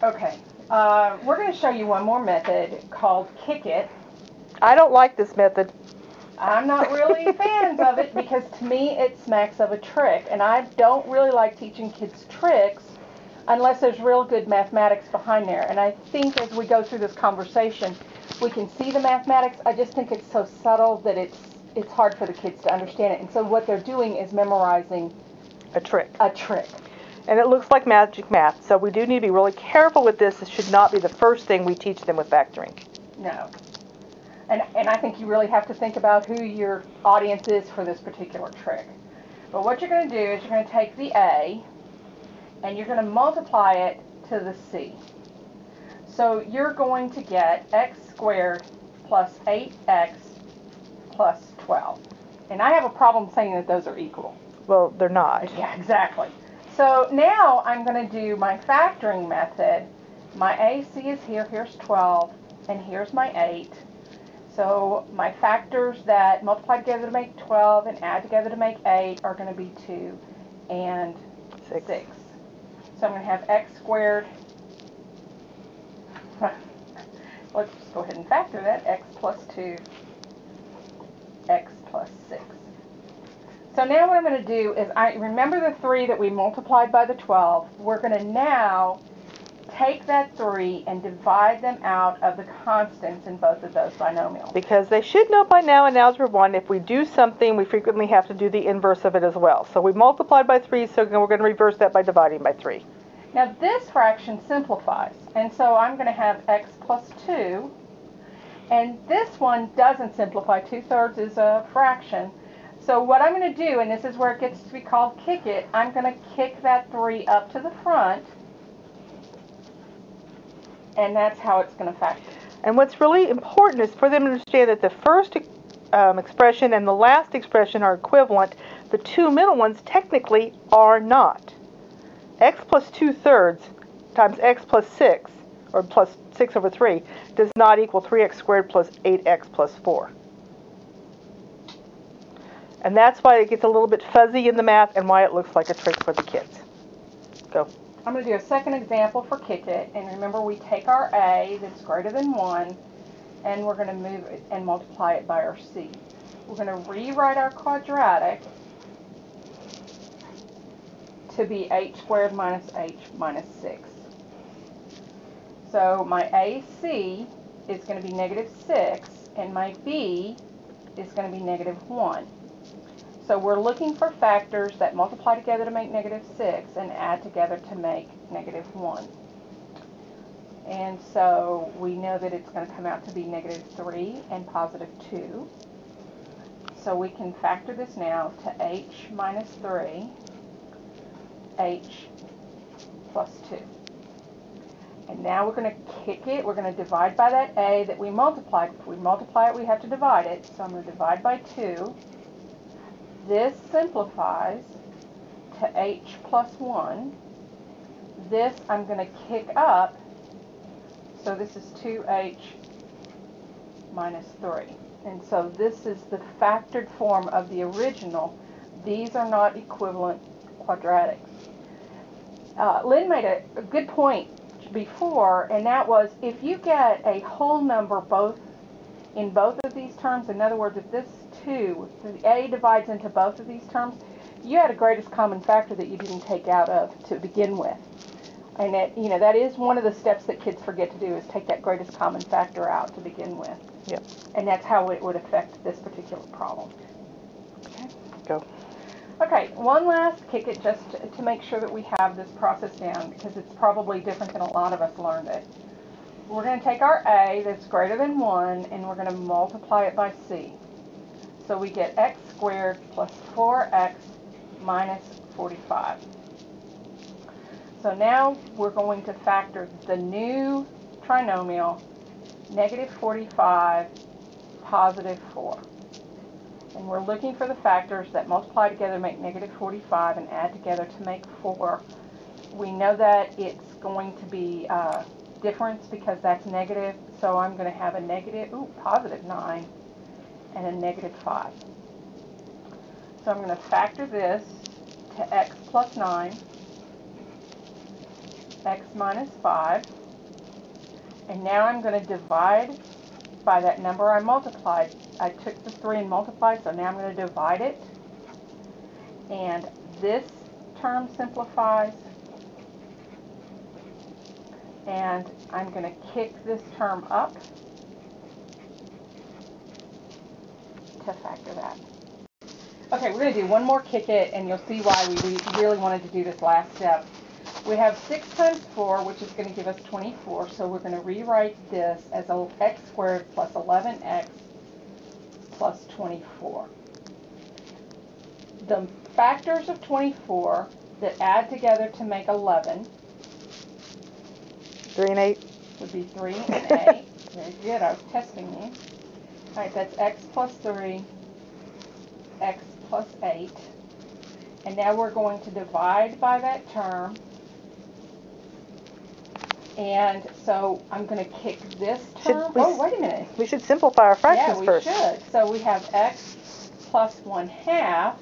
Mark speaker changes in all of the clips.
Speaker 1: Okay, we're going to show you one more method called KickIT.
Speaker 2: I don't like this method.
Speaker 1: I'm not really fans of it because to me it smacks of a trick, and I don't really like teaching kids tricks unless there's real good mathematics behind there. And I think as we go through this conversation, we can see the mathematics. I just think it's so subtle that it's hard for the kids to understand it. And so what they're doing is memorizing
Speaker 2: A trick.
Speaker 1: a trick.
Speaker 2: And it looks like magic math, so we do need to be really careful with this. This should not be the first thing we teach them with factoring.
Speaker 1: No. And I think you really have to think about who your audience is for this particular trick. But what you're going to do is you're going to take the A and you're going to multiply it to the C. So you're going to get x squared plus 8x plus 12. And I have a problem saying that those are equal.
Speaker 2: Well, they're not.
Speaker 1: Yeah, exactly. So now I'm going to do my factoring method. My AC is here, here's 12, and here's my 8. So my factors that multiply together to make 12 and add together to make 8 are going to be 2 and 6. So I'm going to have x squared. Let's just go ahead and factor that. X plus 2, x plus 6. So now what I'm going to do is, I remember the 3 that we multiplied by the 12. We're going to now take that 3 and divide them out of the constants in both of those binomials.
Speaker 2: Because they should know by now in Algebra 1, if we do something, we frequently have to do the inverse of it as well. So we multiplied by 3, so we're going to reverse that by dividing by 3.
Speaker 1: Now this fraction simplifies, and so I'm going to have x plus 2, and this one doesn't simplify. 2/3 is a fraction. So what I'm going to do, and this is where it gets to be called KickIT, I'm going to kick that 3 up to the front, and that's how it's going to factor.
Speaker 2: And what's really important is for them to understand that the first expression and the last expression are equivalent. The two middle ones technically are not. X plus 2/3 times x plus 6, or plus 6 over 3, does not equal 3x squared plus 8x plus 4. And that's why it gets a little bit fuzzy in the math and why it looks like a trick for the kids. Go.
Speaker 1: I'm going to do a second example for KickIT, and remember we take our A that's greater than 1, and we're going to move it and multiply it by our C. We're going to rewrite our quadratic to be h squared minus h minus 6. So my AC is going to be negative 6, and my B is going to be negative 1. So we're looking for factors that multiply together to make negative 6 and add together to make negative 1. And so we know that it's going to come out to be negative 3 and positive 2. So we can factor this now to h minus 3, h plus 2. And now we're going to kick it. We're going to divide by that a that we multiplied. If we multiply it, we have to divide it. So I'm going to divide by 2. This simplifies to h plus 1. This I'm going to kick up, so this is 2h minus 3. And so this is the factored form of the original. These are not equivalent quadratics. Lynn made a good point before, and that was if you get a whole number in both of these terms, in other words, if this 2, the A divides into both of these terms, you had a greatest common factor that you didn't take out of to begin with. And that is one of the steps that kids forget to do, is take that greatest common factor out to begin with.
Speaker 2: Yep.
Speaker 1: And that's how it would affect this particular problem. Okay.
Speaker 2: Go.
Speaker 1: Okay, one last KickIT just to make sure that we have this process down, because it's probably different than a lot of us learned it. We're going to take our A that's greater than 1, and we're going to multiply it by C. So we get x squared plus 4x minus 45. So now we're going to factor the new trinomial, negative 45, positive 4. And we're looking for the factors that multiply together to make negative 45 and add together to make 4. We know that it's going to be difference because that's negative, so I'm going to have a positive 9 and a negative 5. So I'm going to factor this to x plus 9 x minus 5. And now I'm going to divide by that number I multiplied. I took the 3 and multiplied, so now I'm going to divide it. And this term simplifies. And I'm going to kick this term up to factor that. Okay, we're going to do one more KickIT, and you'll see why we really wanted to do this last step. We have 6 times 4, which is going to give us 24, so we're going to rewrite this as x squared plus 11x plus 24. The factors of 24 that add together to make 11
Speaker 2: 3 and 8
Speaker 1: would be 3 and 8. Very good, I was testing you. Alright, that's x plus 3, x plus 8. And now we're going to divide by that term. And so I'm going to kick this term. Oh, wait a minute.
Speaker 2: We should simplify our fractions first.
Speaker 1: Yeah, we should. So we have x plus 1/2,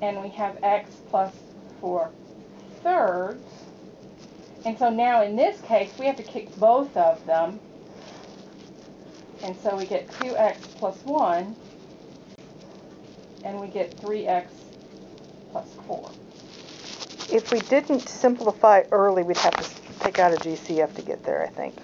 Speaker 1: and we have x plus 4/3. And so now in this case, we have to kick both of them. And so we get 2x plus 1, and we get 3x plus 4.
Speaker 2: If we didn't simplify early, we'd have to take out a GCF to get there, I think.